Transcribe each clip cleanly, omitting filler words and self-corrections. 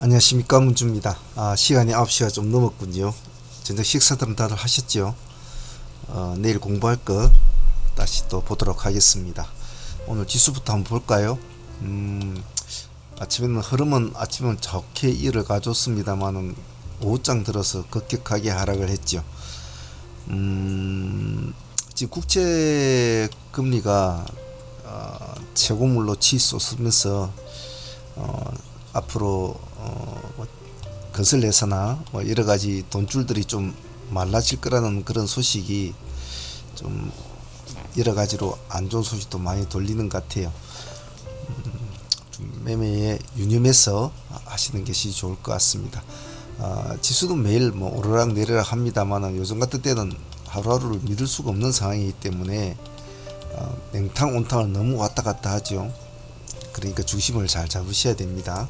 안녕하십니까, 문주입니다. 시간이 9시가 좀 넘었군요. 저녁 식사들은 다들 하셨죠? 내일 공부할 거 다시 또 보도록 하겠습니다. 오늘 지수부터 한번 볼까요? 아침에는 흐름은 아침은 좋게 이어가줬습니다만은 오후장 들어서 급격하게 하락을 했죠. 지금 국채 금리가 최고물로 치솟으면서 앞으로 건설회사나 여러 가지 돈줄들이 좀 말라질 거라는 그런 소식이 좀 여러 가지로 안 좋은 소식도 많이 돌리는 것 같아요. 좀 매매에 유념해서 하시는 것이 좋을 것 같습니다. 지수도 매일 뭐 오르락 내리락 합니다만 요즘 같은 때는 하루하루를 믿을 수가 없는 상황이기 때문에 냉탕 온탕을 너무 왔다 갔다 하죠. 그러니까 중심을 잘 잡으셔야 됩니다.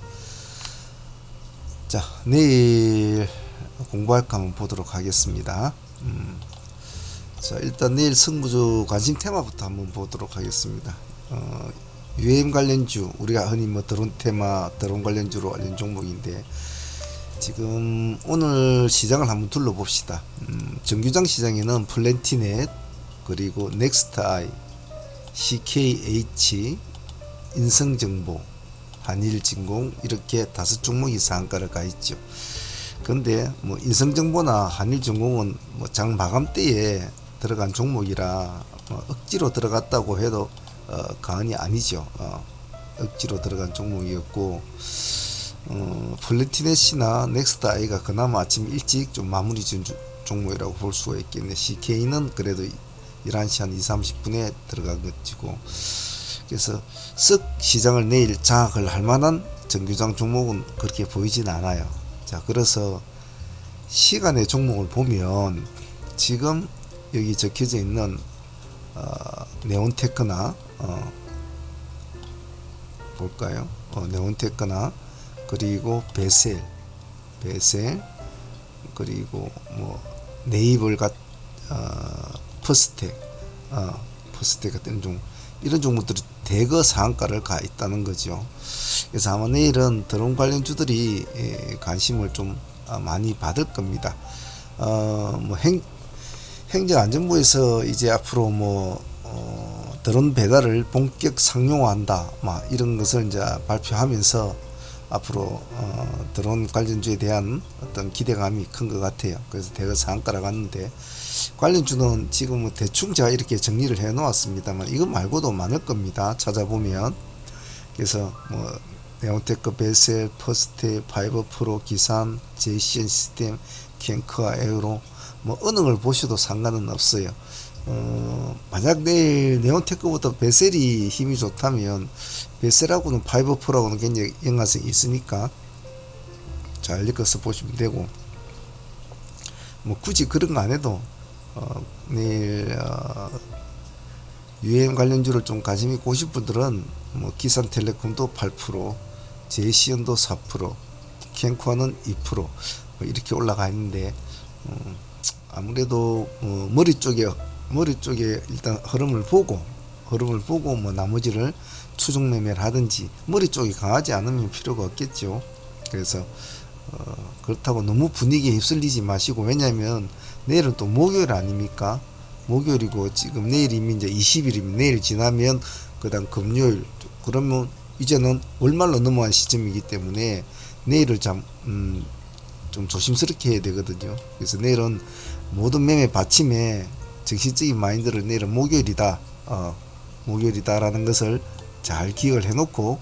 자, 내일 공부할 거 한번 보도록 하겠습니다. 자, 일단 내일 승부주 관심 테마부터 한번 보도록 하겠습니다. UAM 관련주, 우리가 흔히 뭐 드론 테마, 드론 관련주로 알린 종목인데 지금 오늘 시장을 한번 둘러봅시다. 정규장 시장에는 플랜티넷, 그리고 넥스트아이, CKH, 인성정보, 한일진공 이렇게 5종목이 상한가를 가 있죠. 근데 뭐 인성정보나 한일진공은 뭐 장 마감 때에 들어간 종목이라 억지로 들어갔다고 해도 과언이 아니죠. 억지로 들어간 종목이었고 플래티넷이나 넥스트아이가 그나마 아침 일찍 좀 마무리 준 종목이라고 볼 수가 있겠네. CK는 그래도 11시 한 2, 30분에 들어간 것이고, 그래서 쓱 시장을 내일 장악을 할 만한 정규장 종목은 그렇게 보이진 않아요. 자, 그래서 시간의 종목을 보면 지금 여기 적혀져 있는 네온테크나 볼까요? 네온테크나 그리고 베셀 그리고 뭐 네이버 퍼스텍 같은 종목, 이런 종목들이 대거 상한가를 가 있다는 거죠. 그래서 아마 내일은 드론 관련주들이 관심을 좀 많이 받을 겁니다. 뭐 행정안전부에서 이제 앞으로 뭐 드론 배달을 본격 상용화한다, 막 이런 것을 이제 발표하면서 앞으로 드론 관련주에 대한 어떤 기대감이 큰 것 같아요. 그래서 대거 상한가를 갔는데, 관련주는 지금 뭐 대충 제가 이렇게 정리를 해 놓았습니다만 이거 말고도 많을 겁니다. 찾아보면. 그래서 뭐 네온테크, 베셀, 퍼스테, 파이버 프로, 기산, JCN 시스템, 캔크와 에어로 뭐 어느 걸 보셔도 상관은 없어요. 만약 내일 네온테크보다 베셀이 힘이 좋다면 베셀하고는 파이버 프로하고는 굉장히 연관성이 있으니까 잘 읽어서 보시면 되고, 뭐 굳이 그런 거 안 해도 내일 UAM 관련주를 좀 관심 있고 오신 분들은 뭐 기산텔레콤도 8%, 제시언도 4%, 캔코아는 2% 뭐 이렇게 올라가 있는데, 아무래도 머리 쪽에 일단 흐름을 보고 뭐 나머지를 추종 매매를 하든지, 머리 쪽이 강하지 않으면 필요가 없겠죠. 그래서 그렇다고 너무 분위기에 휩쓸리지 마시고, 왜냐면 내일은 또 목요일 아닙니까? 목요일이고 지금 내일이면 이제 20일이면 내일 지나면 그다음 금요일, 그러면 이제는 월말로 넘어간 시점이기 때문에 내일을 좀 조심스럽게 해야 되거든요. 그래서 내일은 모든 매매 받침에 정신적인 마인드를 내일은 목요일이다라는 것을 잘 기억을 해놓고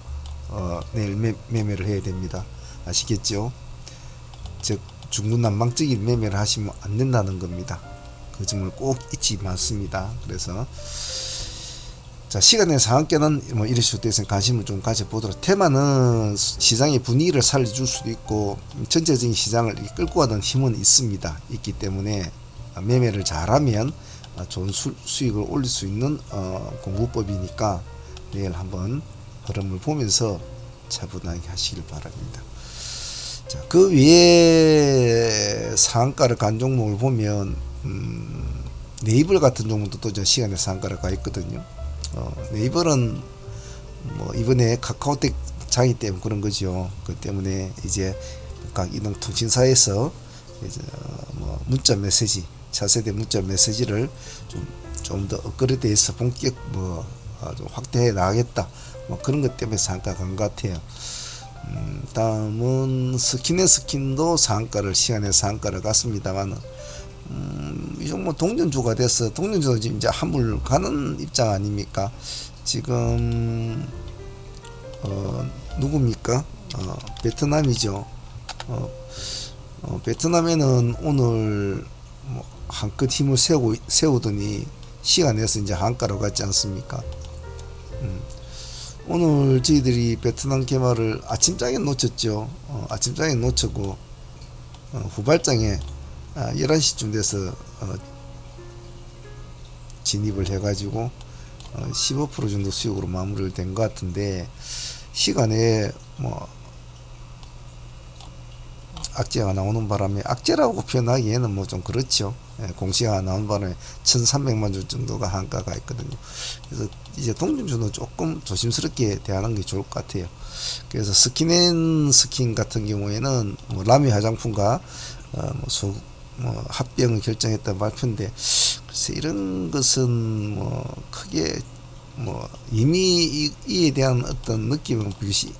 내일 매매를 해야 됩니다. 아시겠죠? 즉 중구난방적인 매매를 하시면 안 된다는 겁니다. 그 점을 꼭 잊지 마십니다. 그래서 자, 시간의 상한가는 뭐 이럴 수도 있으니 관심을 좀 가져보도록. 테마는 시장의 분위기를 살려줄 수도 있고 전체적인 시장을 끌고 가는 힘은 있기 때문에 매매를 잘하면 좋은 수익을 올릴 수 있는 공부법이니까 내일 한번 흐름을 보면서 차분하게 하시길 바랍니다. 자, 그 위에 상한가를 간 종목을 보면 네이버 같은 종목도 또 시간의 상한가를 가 있거든요. 네이버는 뭐 이번에 카카오텍 자기 때문에 그런 거죠. 그 때문에 이제 각 이동통신사에서 이제 뭐 문자 메시지, 차세대 문자 메시지를 좀 더 업그레이드해서 본격 좀 확대해 나가겠다. 뭐 그런 것 때문에 상가 간 것 같아요. 다음은 스킨앤스킨도 상가를 시간에 상가를 갔습니다만, 이종 뭐 동전주가 돼서 동전주도 지금 이제 환불 가는 입장 아닙니까? 지금 누굽니까? 베트남이죠. 베트남에는 오늘 뭐 한껏 힘을 세우더니 시간 내서 이제 한가로 갔지 않습니까? 오늘 저희들이 베트남 개마를 아침장에 놓쳤죠. 아침장에 놓쳤고 후발장에 11시쯤 돼서 진입을 해가지고 15% 정도 수익으로 마무리를 된 것 같은데, 시간에 뭐 악재가 나오는 바람에, 악재라고 표현하기에는 뭐 좀 그렇죠. 공시가 나온 바람에 1300만 주 정도가 한가가 있거든요. 그래서 이제 동전주는 조금 조심스럽게 대하는 게 좋을 것 같아요. 그래서 스킨 같은 경우에는 뭐 라미 화장품과 합병을 결정했다는 발표인데, 글쎄 이런 것은 뭐 크게 뭐 이미 이에 대한 어떤 느낌은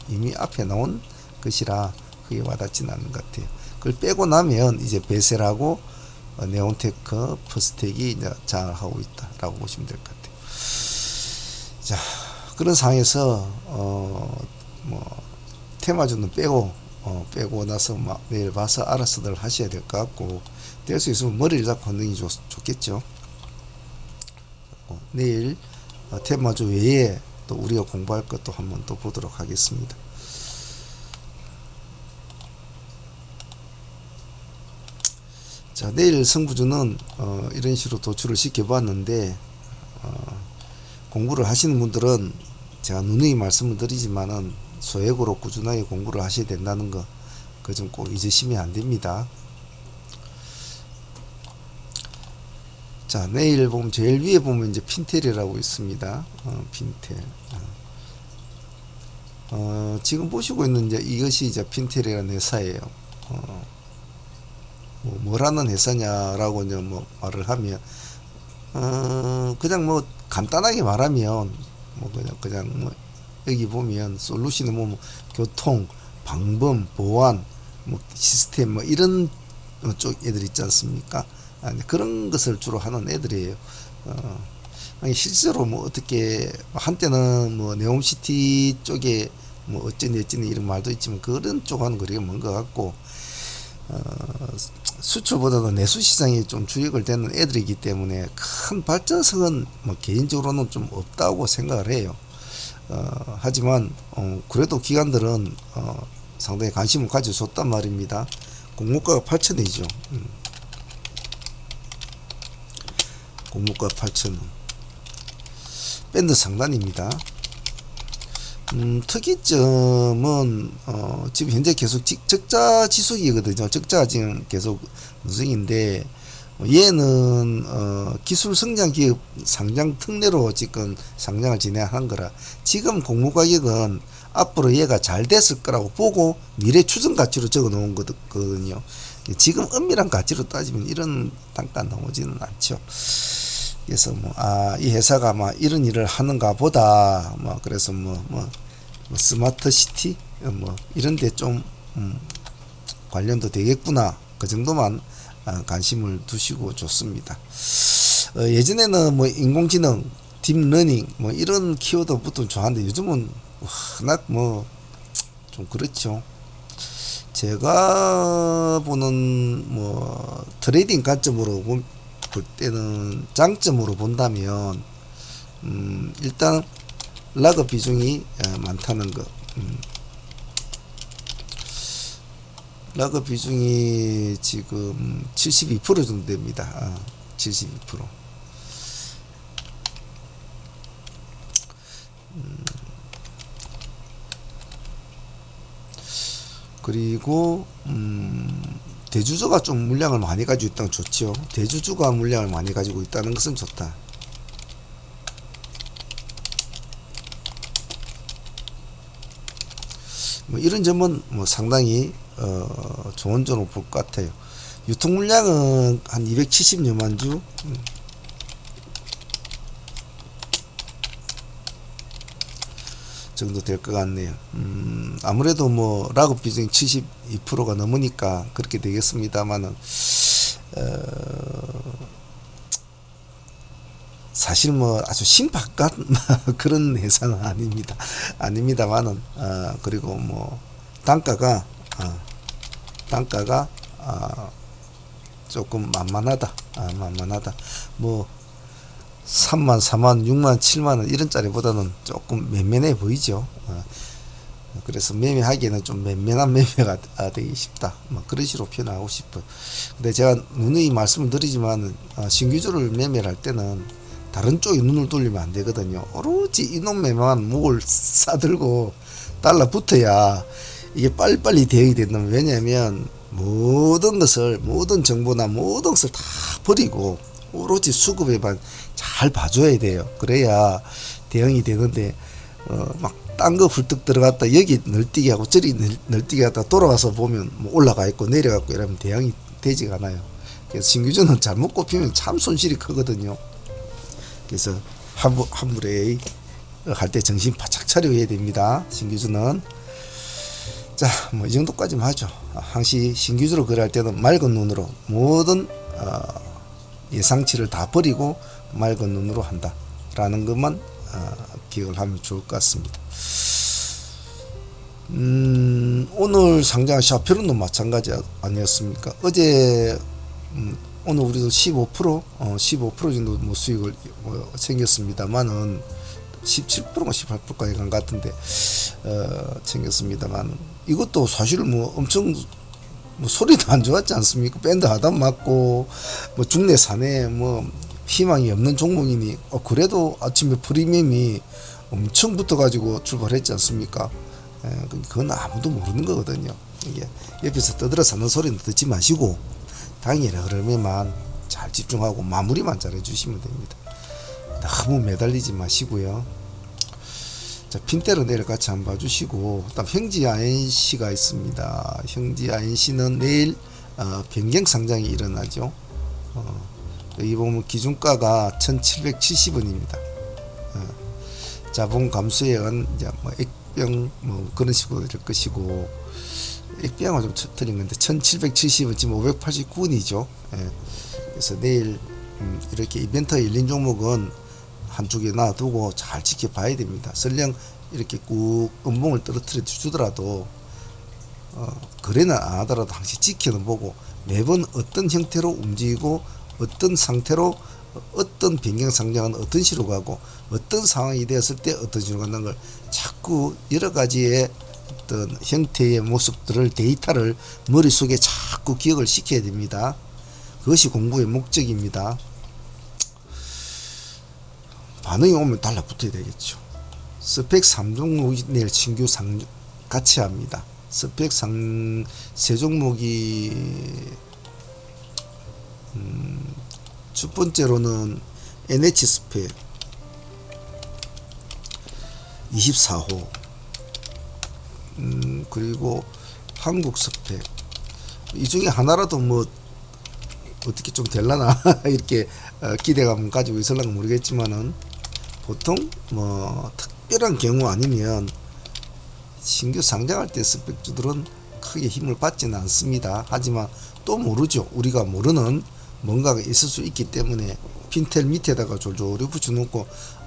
이미 앞에 나온 것이라 그게 와닿지는 않는 것 같아요. 그걸 빼고 나면 이제 베셀하고 네온테크, 퍼스텍이 이제 장을 하고 있다라고 보시면 될 것 같아요. 자, 그런 상황에서 뭐 테마주는 빼고 나서 막 내일 봐서 알아서들 하셔야 될 것 같고, 될 수 있으면 머리를 잡고 하는 게 좋겠죠. 내일 테마주 외에 또 우리가 공부할 것도 한번 또 보도록 하겠습니다. 자, 내일 승부주는 이런 식으로 도출을 시켜봤는데, 공부를 하시는 분들은 제가 누누이 말씀을 드리지만은 소액으로 꾸준하게 공부를 하셔야 된다는 거, 그 좀 꼭 잊으시면 안 됩니다. 자, 내일 보면 제일 위에 보면 이제 핀텔이라고 있습니다. 핀텔. 지금 보시고 있는 이제 이것이 이제 핀텔이라는 회사예요. 뭐라는 회사냐라고 이제 뭐 말을 하면, 그냥 뭐 간단하게 말하면 그냥 뭐 여기 보면 솔루션은 뭐 교통, 방범, 보안, 뭐 시스템 뭐 이런 쪽 애들 있지 않습니까? 그런 것을 주로 하는 애들이에요. 실제로 뭐 어떻게 한때는 뭐 네옴시티 쪽에 뭐 어쩌니 이런 말도 있지만, 그런 쪽 하는 거리가 먼 것 같고, 수출보다도 내수 시장이 좀 주력을 되는 애들이기 때문에 큰 발전성은 뭐 개인적으로는 좀 없다고 생각을 해요. 하지만 그래도 기관들은 상당히 관심을 가져줬단 말입니다. 공모가가 8,000원이죠. 공모가 8,000원. 밴드 상단입니다. 특이점은 지금 현재 계속 적자 지속이거든요. 적자가 지금 계속 누적인데, 얘는 기술 성장 기업 상장 특례로 지금 상장을 진행한 거라, 지금 공모 가격은 앞으로 얘가 잘 됐을 거라고 보고 미래 추정 가치로 적어 놓은 거거든요. 지금 엄밀한 가치로 따지면 이런 단가 나오지는 않죠. 그래서 이 회사가 이런 일을 하는가 보다, 그래서 스마트 시티 이런데 좀 관련도 되겠구나, 그 정도만 관심을 두시고 좋습니다. 예전에는 인공지능, 딥러닝 이런 키워드부터 좋아하는데, 요즘은 워낙 좀 그렇죠. 제가 보는 트레이딩 관점으로 볼 때는, 장점으로 본다면 일단 락업 비중이 많다는 거. 락업 비중이 지금 72% 정도 됩니다. 72%. 그리고 대주주가 좀 물량을 많이 가지고 있다는 건 좋죠. 대주주가 물량을 많이 가지고 있다는 것은 좋다. 뭐 이런 점은 뭐 상당히 좋은 점으로 볼 것 같아요. 유통 물량은 한 270여만 주. 정도 될 것 같네요. 아무래도 뭐 락업 비중이 72%가 넘으니까 그렇게 되겠습니다만은 사실 뭐 아주 신박한 그런 회사는 아닙니다만은 그리고 뭐 단가가 조금 만만하다. 뭐 3만, 4만, 6만, 7만원 이런 짜리보다는 조금 맨맨해 보이죠. 그래서 매매하기에는 좀 맨맨한 매매가 되기 쉽다. 뭐 그런 식으로 표현하고 싶어요. 근데 제가 누누이 말씀을 드리지만 신규주를 매매를 할 때는 다른 쪽에 눈을 돌리면 안 되거든요. 오로지 이놈 매매만 목을 싸들고 달라붙어야 이게 빨리빨리 대응이 된다. 왜냐하면 모든 정보나 모든 것을 다 버리고 오로지 수급에만 잘 봐줘야 돼요. 그래야 대응이 되는데 막 딴 거 훌떡 들어갔다 여기 널뛰기 하고 저리 널뛰기 하다 돌아와서 보면 뭐 올라가 있고 내려가 있고 이러면 대응이 되지가 않아요. 그래서 신규주는 잘못 꼽히면 참 손실이 크거든요. 그래서 환불에 할 때 정신 바짝 차려야 됩니다. 신규주는. 자, 뭐 이 정도까지만 하죠. 항시 신규주로 거래할 때는 맑은 눈으로 모든 예상치를 다 버리고 맑은 눈으로 한다 라는 것만 기억을 하면 좋을 것 같습니다. 오늘 상장한 샤페론도 마찬가지 아니었습니까? 어제 오늘 우리도 15% 정도 뭐 수익을 챙겼습니다만은 17%가 18%까지 간 것 같은데 챙겼습니다만 이것도 사실 뭐 엄청 뭐 소리도 안 좋았지 않습니까? 밴드 하단 맞고 뭐 중내 사내 뭐 희망이 없는 종목이니 그래도 아침에 프리미엄이 엄청 붙어가지고 출발했지 않습니까? 그건 아무도 모르는 거거든요. 이게 옆에서 떠들어 사는 소리는 듣지 마시고 당일에 흐름에만 잘 집중하고 마무리만 잘 해주시면 됩니다. 너무 매달리지 마시고요. 자, 핀테로 내일 같이 한번 봐주시고, 다음 형지 INC가 있습니다. 형지 INC는 내일 변경 상장이 일어나죠. 여기 보면 기준가가 1770원입니다. 자본 감소에 의한 이제 뭐 액병 뭐 그런 식으로 될 것이고, 액병은 좀 틀린 건데 1770원 지금 589원이죠. 그래서 내일 이렇게 이벤트가 열린 종목은 한쪽에 놔두고 잘 지켜봐야 됩니다. 설령 이렇게 꾹 음봉을 떨어뜨려 주더라도 거래는 안 하더라도 항상 지켜는 보고 매번 어떤 형태로 움직이고 어떤 상태로 어떤 변경 상장은 어떤 식으로 가고 어떤 상황이 되었을 때 어떤 식으로 간다는 걸 자꾸 여러 가지의 어떤 형태의 모습들을 데이터를 머릿속에 자꾸 기억을 시켜야 됩니다. 그것이 공부의 목적입니다. 반응이 오면 달라붙어야 되겠죠. 스펙 3종목이 내일 신규 상장 같이 합니다. 스펙 세 종목이 첫 번째로는 NH 스펙 24호 그리고 한국 스펙 이 중에 하나라도 뭐 어떻게 좀 될라나 이렇게 기대감을 가지고 있을랑가 모르겠지만은 보통 뭐 특별한 경우 아니면 신규 상장할 때 스펙주들은 크게 힘을 받지는 않습니다. 하지만 또 모르죠. 우리가 모르는 뭔가가 있을 수 있기 때문에 핀텔 밑에다가 졸졸이 붙여놓고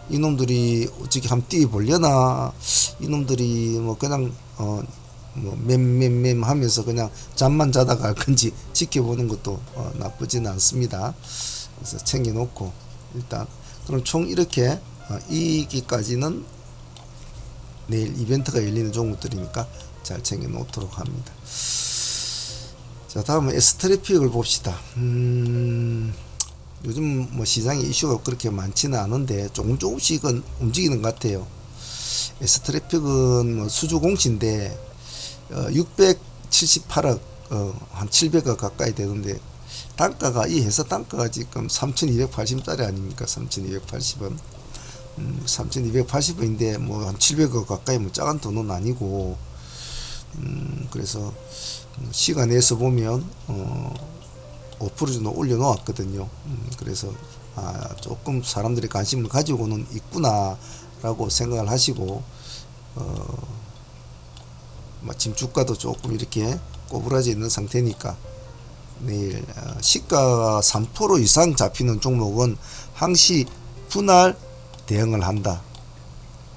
이놈들이 어떻게 한번 뛰어보려나 이놈들이 뭐 그냥 뭐 맴 하면서 그냥 잠만 자다가 할 건지 지켜보는 것도 나쁘지는 않습니다. 그래서 챙겨놓고 일단 그럼 총 이렇게 이기까지는 내일 이벤트가 열리는 종목들이니까 잘 챙겨 놓도록 합니다. 자, 다음은 S트래픽을 봅시다. 요즘 뭐 시장에 이슈가 그렇게 많지는 않은데 조금씩은 움직이는 것 같아요. S트래픽은 뭐 수주 공시인데 678억 한 700억 가까이 되는데 단가가 이 회사 단가가 지금 3280짜리 아닙니까? 3280원 3280원인데 뭐 한 700억 가까이 뭐 작은 돈은 아니고 그래서 시간에서 보면 5% 정도 올려놓았거든요. 그래서 조금 사람들이 관심을 가지고는 있구나라고 생각을 하시고 마침 주가도 조금 이렇게 꼬부라져 있는 상태니까 내일 시가가 3% 이상 잡히는 종목은 항시 분할 대응을 한다.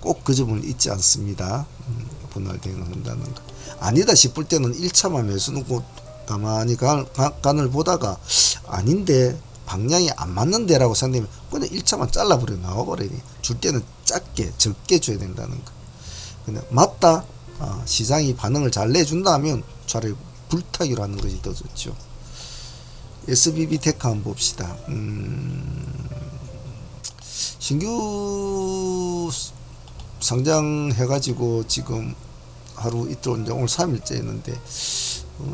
꼭 그 점을 잊지 않습니다. 분할 대응을 한다는 거. 아니다 싶을 때는 1차만 매수 놓고 가만히 간을 보다가 아닌데 방향이 안 맞는데 라고 생각되면 그냥 1차만 잘라버려 나와버리니 줄 때는 작게 적게 줘야 된다는 거. 근데 맞다, 시장이 반응을 잘 내준다 하면 차라리 불타기로 하는 것이 더 좋죠. SBB 테크 한번 봅시다. 신규 상장해가지고 지금 하루 이틀 이제 오늘 3일째였는데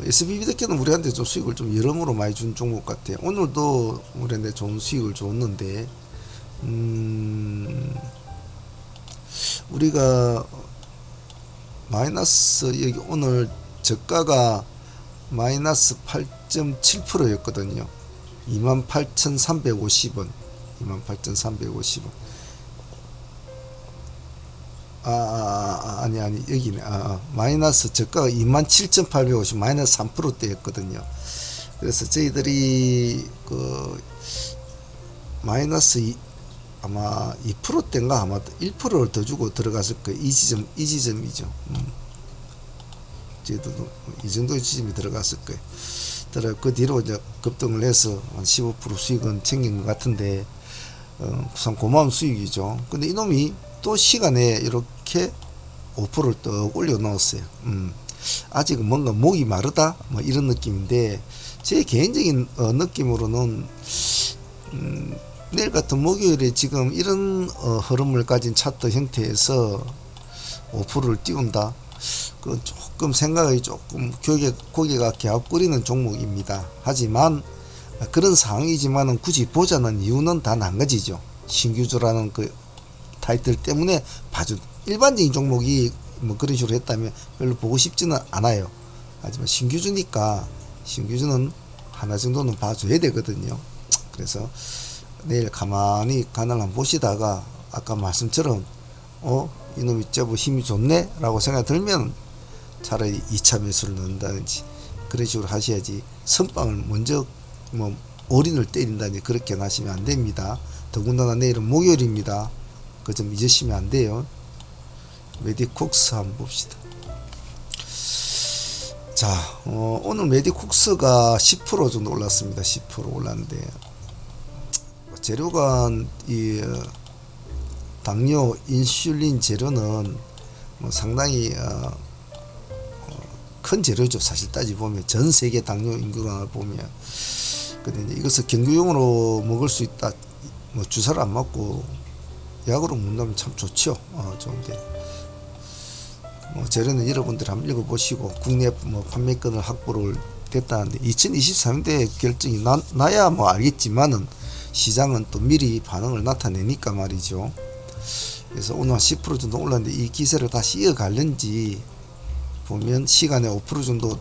SBB 테크는 우리한테 좀 수익을 좀 여러모로 많이 준 종목 같아요. 오늘도 우리한테 좋은 수익을 줬는데 우리가 마이너스 여기 오늘 저가가 마이너스 8.7%였거든요. 28,350원 28,350원 아니 여기네. 마이너스 저가가 27,850 마이너스 3%대였거든요. 그래서 저희들이 그 마이너스 아마 2%대인가 아마 1%를 더 주고 들어갔을 거예요. 이 지점이죠. 저희도 이 정도의 지점이 들어갔을 거예요. 그 뒤로 이제 급등을 해서 한 15% 수익은 챙긴 것 같은데 우선 고마운 수익이죠. 근데 이놈이 또 시간에 이렇게 5%를 또 올려 넣었어요. 아직은 뭔가 목이 마르다 뭐 이런 느낌인데 제 개인적인 느낌으로는 내일 같은 목요일에 지금 이런 흐름을 가진 차트 형태에서 5%를 띄운다. 그 조금 생각이 조금 고개가 갸웃거리는 종목입니다. 하지만 그런 상황이지만은 굳이 보자는 이유는 단 한 가지죠. 신규주라는 그 타이틀 때문에 봐준. 일반적인 종목이 뭐 그런 식으로 했다면 별로 보고 싶지는 않아요. 하지만 신규주니까 신규주는 하나 정도는 봐줘야 되거든요. 그래서 내일 가만히 간을 한번 보시다가 아까 말씀처럼 이놈이 제법 힘이 좋네 라고 생각이 들면 차라리 2차 매수를 넣는다든지 그런 식으로 하셔야지 선빵을 먼저 뭐 올인을 때린다든지 그렇게 하시면 안 됩니다. 더군다나 내일은 목요일입니다. 그 점 잊으시면 안 돼요. 메디콕스 한번 봅시다. 자, 오늘 메디콕스가 10% 정도 올랐습니다. 10% 올랐는데 재료가 이 당뇨, 인슐린 재료는 뭐 상당히 큰 재료죠. 사실 따지보면 전 세계 당뇨 인구를 보면. 근데 이제 이것을 경구용으로 먹을 수 있다. 뭐 주사를 안 맞고 약으로 먹는다면 참 좋죠. 좋은데 뭐 재료는 여러분들 한번 읽어보시고 국내 뭐 판매권을 확보를 됐다는데 2023년대 결정이 나야 뭐 알겠지만은 시장은 또 미리 반응을 나타내니까 말이죠. 그래서 오늘 10% 정도 올랐는데 이 기세를 다시 이어갈는지 보면 시간에 5% 정도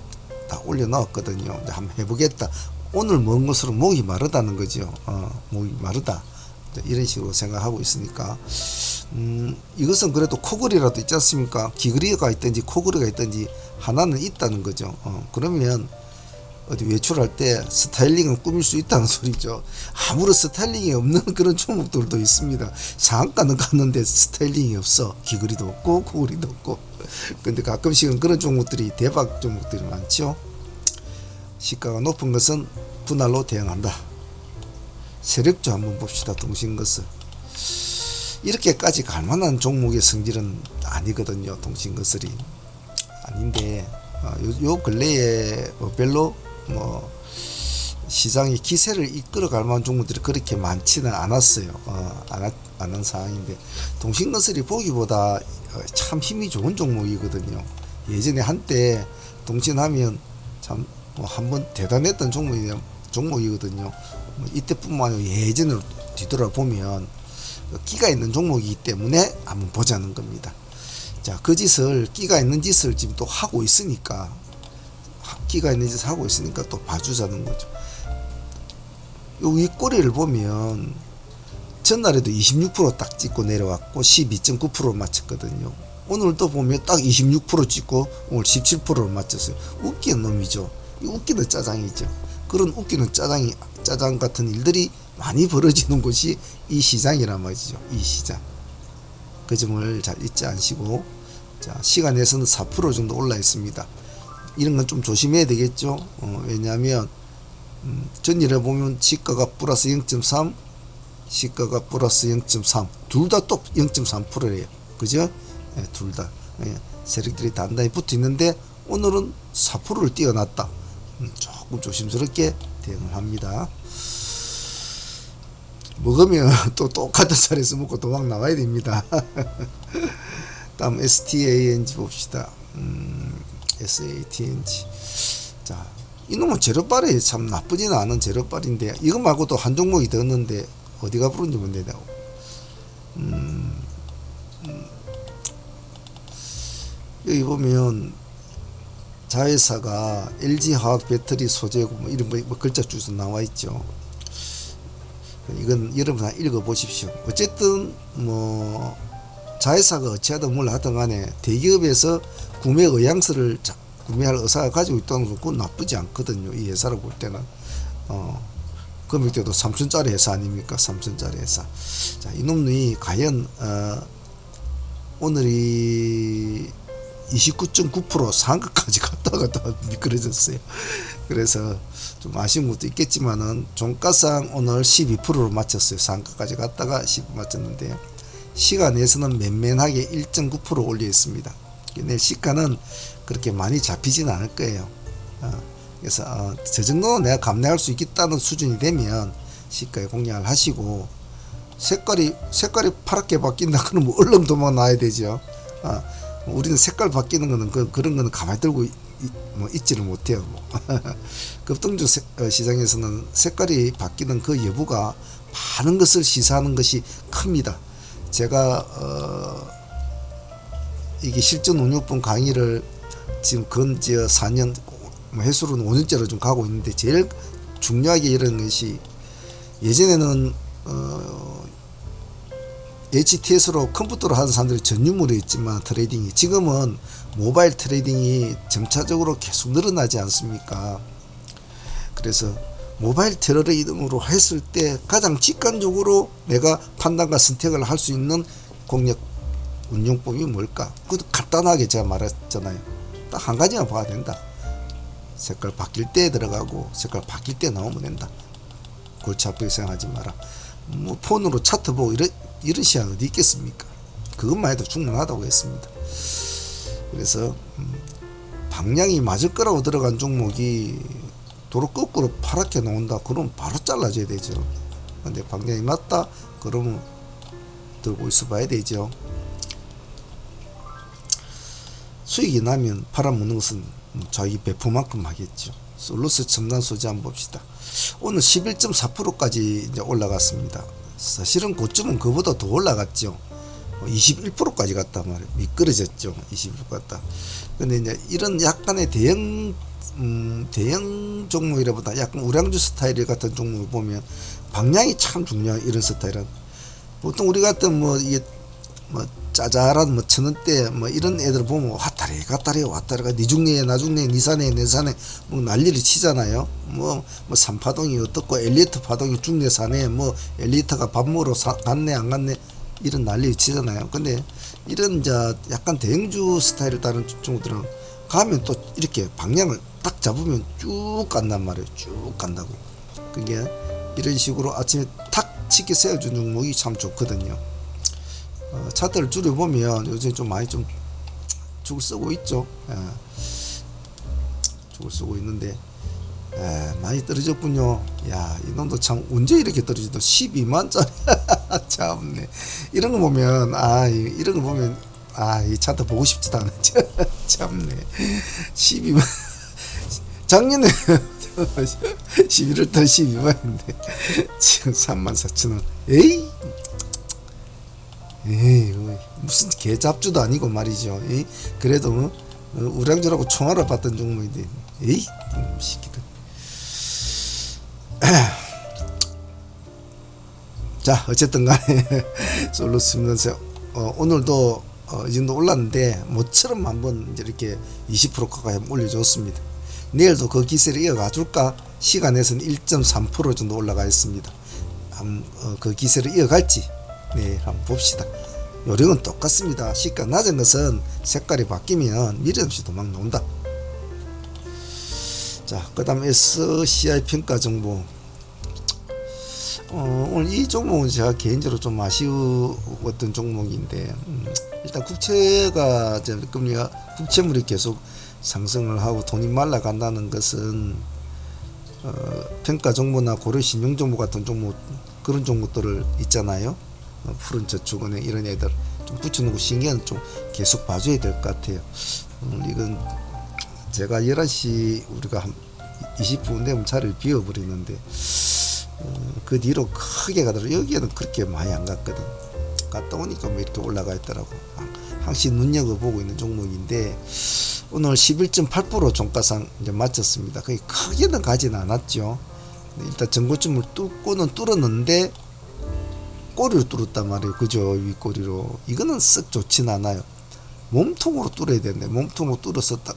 다 올려 넣었거든요. 한번 해보겠다. 오늘 먹은 것으로 목이 마르다는 거죠. 목이 마르다. 이런 식으로 생각하고 있으니까 이것은 그래도 코골이라도 있지 않습니까? 귀걸이가 있든지 코골이가 있든지 하나는 있다는 거죠. 그러면 어디 외출할 때 스타일링은 꾸밀 수 있다는 소리죠. 아무런 스타일링이 없는 그런 종목들도 있습니다. 상한가는 갔는데 스타일링이 없어. 귀걸이도 없고 코골이도 없고. 근데 가끔씩은 그런 종목들이 대박 종목들이 많죠. 시가가 높은 것은 분할로 대응한다. 세력주 한번 봅시다. 동신것을 이렇게까지 갈만한 종목의 성질은 아니거든요. 동신것을이 아닌데 요 근래에 별로 뭐 시장이 기세를 이끌어 갈 만한 종목들이 그렇게 많지는 않았어요. 안 한 상황인데 동신건설이 보기보다 참 힘이 좋은 종목이거든요. 예전에 한때 동신하면 참 한번 대단했던 종목이거든요. 이때뿐만 아니라 예전으로 뒤돌아보면 끼가 있는 종목이기 때문에 한번 보자는 겁니다. 자, 그 짓을, 끼가 있는 짓을 지금 또 하고 있으니까, 끼가 있는 짓을 하고 있으니까 또 봐주자는 거죠. 요 윗꼬리를 보면 전날에도 26%딱 찍고 내려왔고 12.9% 맞췄거든요. 오늘도 보면 딱 26% 찍고 오늘 17%를 맞췄어요. 웃기는 놈이죠. 이 웃기는 짜장이죠. 그런 웃기는 짜장 같은 일들이 많이 벌어지는 곳이 이 시장이란 말이죠. 이 시장. 그 점을 잘 잊지 않으시고, 자, 시간에서는 4% 정도 올라 있습니다. 이런 건 좀 조심해야 되겠죠. 왜냐하면 전일에 보면 시가가 플러스 0.3, 시가가 플러스 0.3, 둘 다 또 0.3%예요. 그죠? 네, 둘 다. 네, 세력들이 단단히 붙어 있는데 오늘은 4%를 뛰어났다. 조금 조심스럽게 대응을 합니다. 먹으면 또 똑같은 자리에서 먹고 도망 나와야 됩니다. 다음 STANG 봅시다. SATNG. 자, 이놈은 재료빨이 참 나쁘지는 않은 재료빨인데, 이거 말고도 한 종목이 더 있는데 어디가 부른지 모르겠네요. 여기 보면 자회사가 LG화학 배터리 소재고 뭐 이런 뭐 글자 주소 나와 있죠. 이건 여러분 다 읽어 보십시오. 어쨌든 뭐 자회사가 어찌하든 뭘 하든 간에 대기업에서 구매 의향서를 구매할 의사가 가지고 있다는 건 그건 나쁘지 않거든요. 이 회사를 볼 때는 금액대도 3천짜리 회사 아닙니까? 3천짜리 회사. 자, 이놈이 과연 오늘이 29.9% 상한가까지 갔다가 또 미끄러졌어요. 그래서 좀 아쉬운 것도 있겠지만은 종가상 오늘 12%로 맞췄어요. 상한가까지 갔다가 10% 맞췄는데 시간에서는 맨맨하게 1.9% 올려 있습니다. 내일 시가는 그렇게 많이 잡히지는 않을 거예요. 그래서 저 정도는 내가 감내할 수 있겠다는 수준이 되면 시가에 공략을 하시고, 색깔이 파랗게 바뀐다 그러면 얼른 도망 나야 되죠. 우리는 색깔 바뀌는 거는 그런 거는 가만히 들고 있지를 못해요. 급등주 시장에서는 색깔이 바뀌는 그 여부가 많은 것을 시사하는 것이 큽니다. 제가 이게 실전 운용법 강의를 지금 근저 4년, 해수로는 5년째로 좀 가고 있는데, 제일 중요하게 이런 것이, 예전에는 HTS로 컴퓨터로 하는 사람들이 전유물이 있지만 트레이딩이, 지금은 모바일 트레이딩이 점차적으로 계속 늘어나지 않습니까? 그래서 모바일 트레이딩으로 했을 때 가장 직관적으로 내가 판단과 선택을 할 수 있는 공략 운용법이 뭘까? 그것도 간단하게 제가 말했잖아요. 딱 한 가지만 봐야 된다. 색깔 바뀔 때 들어가고 색깔 바뀔 때 나오면 된다. 골치 아프게 생각하지 마라. 뭐 폰으로 차트 보고 이런 시간 어디 있겠습니까? 그것만 해도 충분하다고 했습니다. 그래서 방향이 맞을 거라고 들어간 종목이 도로 거꾸로 파랗게 나온다 그러면 바로 잘라줘야 되죠. 근데 방향이 맞다 그러면 들고 있어 봐야 되죠. 수익이 나면 팔아먹는 것은 자기 배포만큼 하겠죠. 솔루스 첨단 소재 한번 봅시다. 오늘 11.4%까지 이제 올라갔습니다. 사실은 고점은 그보다 더 올라갔죠. 21%까지 갔단 말이에요. 미끄러졌죠. 21% 갔다. 근데 이제 이런 약간의 대형 종목이라보다 약간 우량주 스타일 같은 종목을 보면 방향이 참 중요한 이런 스타일은, 보통 우리 같은 뭐 이게 뭐 짜잘한 뭐 천원대 뭐 이런 애들 보면 왔다리 갔다리가 니 중내에 나 중내에 니 산에 내 산에 뭐 난리를 치잖아요. 뭐 삼파동이 어떻고 엘리트 파동이 중내 산에 뭐 엘리트가 밥 먹으러 갔네 안 갔네 이런 난리를 치잖아요. 근데 이런 이제 약간 대형주 스타일을 따른 종들은 가면 또 이렇게 방향을 딱 잡으면 쭉 간단 말이에요. 쭉 간다고. 그게 이런 식으로 아침에 탁 치게 세워준 종목이 참 좋거든요. 차트를 줄여보면 요새 좀 많이 좀 죽을 쓰고 있죠. 죽을 쓰고 있는데 많이 떨어졌군요. 야, 이놈도 참 언제 이렇게 떨어지도 12만짜리 참네. 이런 거 보면 이런 거 보면 이 차트 보고 싶지도 않아. 참네. 12만 작년에 11월달 12만인데 지금 34,000원. 에이 무슨 개잡주도 아니고 말이죠. 그래도 우량주라고 총알을 받던 종목인데 에이 시키들. 자 어쨌든 간에 솔루스면서 오늘도 이 정도 올랐는데 모처럼 한번 이렇게 20% 가까이 올려줬습니다. 내일도 그 기세를 이어가 줄까? 시간에서는 1.3% 정도 올라가 있습니다. 그 기세를 이어갈지 한번 봅시다. 요령은 똑같습니다. 시가 낮은 것은 색깔이 바뀌면 미련 없이 도망 나온다. 자, 그 다음 SCI 평가 정보. 오늘 이 종목은 제가 개인적으로 좀 아쉬웠던 종목인데, 일단 국채가, 금리가, 국채물이 계속 상승을 하고 돈이 말라간다는 것은, 평가 정보나 고려 신용 정보 같은 종목, 그런 종목들을 있잖아요. 푸른 저축은행 이런 애들 좀 붙여놓고 신경은 좀 계속 봐줘야 될 것 같아요. 이건 제가 11시 우리가 한 20분 되면 자리를 비워버리는데 그 뒤로 크게 가더라도 여기에는 그렇게 많이 안 갔거든. 갔다 오니까 뭐 이렇게 올라가 있더라고. 항시 눈여겨보고 있는 종목인데 오늘 11.8% 종가상 이제 마쳤습니다. 거의 크게는 가지는 않았죠. 일단 전고점을 뚫고는 뚫었는데 꼬리로 뚫었단 말이에요. 그죠? 윗꼬리로. 이거는 썩 좋진 않아요. 몸통으로 뚫어야 되는데 몸통으로 뚫어서 딱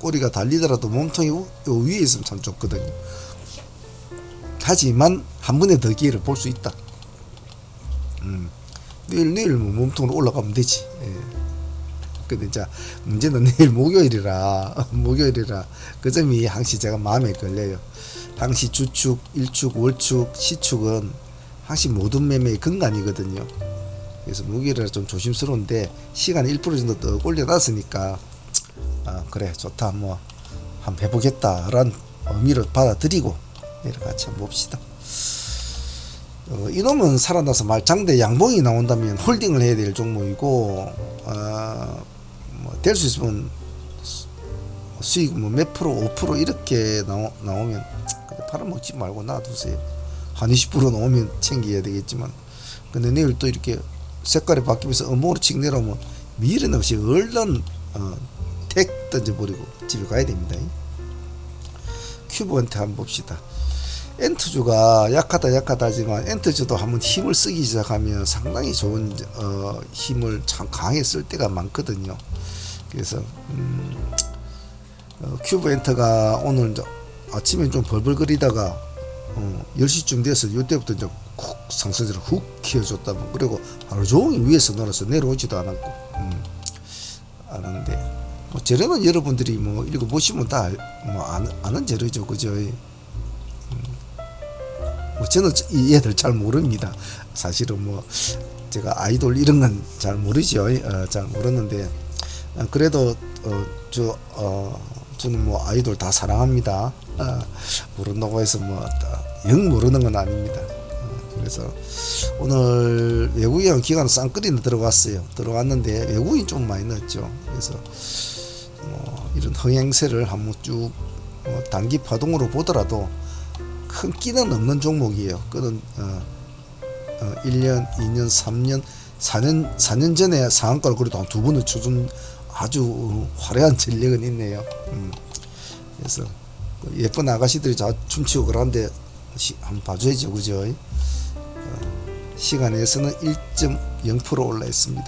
꼬리가 달리더라도 몸통이 위에 있으면 참 좋거든요. 하지만 한 번에 더 기회를 볼 수 있다. 내일 뭐 몸통으로 올라가면 되지. 예. 근데 이제 문제는 내일 목요일이라 그 점이 항시 제가 마음에 걸려요. 항시 주축, 일축, 월축, 시축은 항시 모든 매매의 근간이거든요. 그래서 목요일이라 좀 조심스러운데 시간 1% 정도 더 올려놨으니까 그래 좋다 뭐 한번 해보겠다라는 의미로 받아들이고 내일 같이 한번 봅시다. 이놈은 살아나서 말장대 양봉이 나온다면 홀딩을 해야 될 종목이고 뭐 될 수 있으면 수익 뭐 몇 프로 5% 이렇게 나오면 팔아먹지 말고 놔두세요. 한 20% 나오면 챙겨야 되겠지만 근데 내일 또 이렇게 색깔이 바뀌면서 음모로 칙 내려오면 미련 없이 얼른 택 던져버리고 집에 가야 됩니다. 큐브한테 한번 봅시다. 엔트주가 약하다지만 엔트주도 한번 힘을 쓰기 시작하면 상당히 좋은 힘을 참 강하게 쓸 때가 많거든요. 그래서 큐브 엔터가 오늘 아침에 좀 벌벌거리다가 10시쯤 돼서 이때부터 이제 쿡 상승세를 훅 키워줬다면 그리고 하루 종일 위에서 놀아서 내려오지도 않았고 아는데 뭐 재료는 여러분들이 뭐 읽어보시면 다 뭐 아는 재료죠. 그죠? 뭐 저는 이 애들 잘 모릅니다. 사실은 뭐 제가 아이돌 이런 건 잘 모르죠. 잘 모르는데 그래도 저는 뭐 아이돌 다 사랑합니다. 모른다고 해서 뭐 영 모르는 건 아닙니다. 그래서 오늘 외국인 기관 쌍끌이는 들어왔는데 외국인 좀 많이 넣었죠. 그래서 이런 흥행세를 한번 쭉 단기 파동으로 보더라도 큰 끼는 없는 종목이에요. 그는 1년, 2년, 3년, 4년 전에 상한가를 그래도 한 2번을 쳐준 아주 화려한 전력은 있네요. 그래서 예쁜 아가씨들이 다 춤추고 그러는데 한번 봐줘야죠. 그죠? 시간에서는 1.0% 올라 있습니다.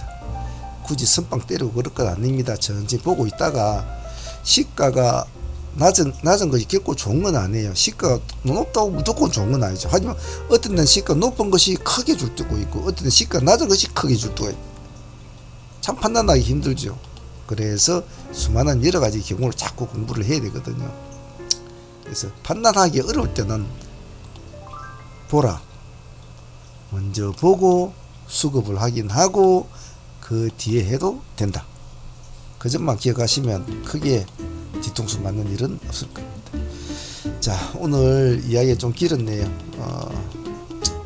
굳이 선빵 때리고 그럴 건 아닙니다. 천천히 보고 있다가 시가가 낮은 것이 결코 좋은 건 아니에요. 시가가 높다고 무조건 좋은 건 아니죠. 하지만 어떤 데는 시가 높은 것이 크게 줄 때도 있고 어떤 데는 시가 낮은 것이 크게 줄 때가 있고 참 판단하기 힘들죠. 그래서 수많은 여러 가지 경우를 자꾸 공부를 해야 되거든요. 그래서 판단하기 어려울 때는 보라. 먼저 보고 수급을 확인하고 그 뒤에 해도 된다. 그 점만 기억하시면 크게 뒤통수 맞는 일은 없을 겁니다. 자, 오늘 이야기가 좀 길었네요.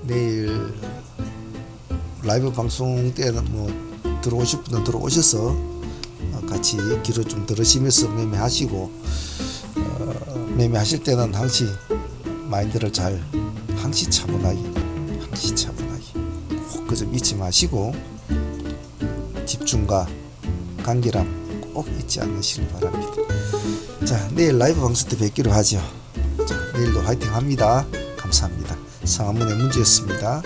내일 라이브 방송 때는 뭐 들어오실 분은 들어오셔서 같이 귀로 좀 들으시면서 매매하시고 매매하실 때는 항시 마인드를 잘 항시 차분하게 꼭 그 점 잊지 마시고 집중과 간결함 꼭 잊지 않으시길 바랍니다. 자, 내일 라이브 방송 때 뵙기로 하죠. 자, 내일도 화이팅 합니다. 감사합니다. 상한문의 문제였습니다.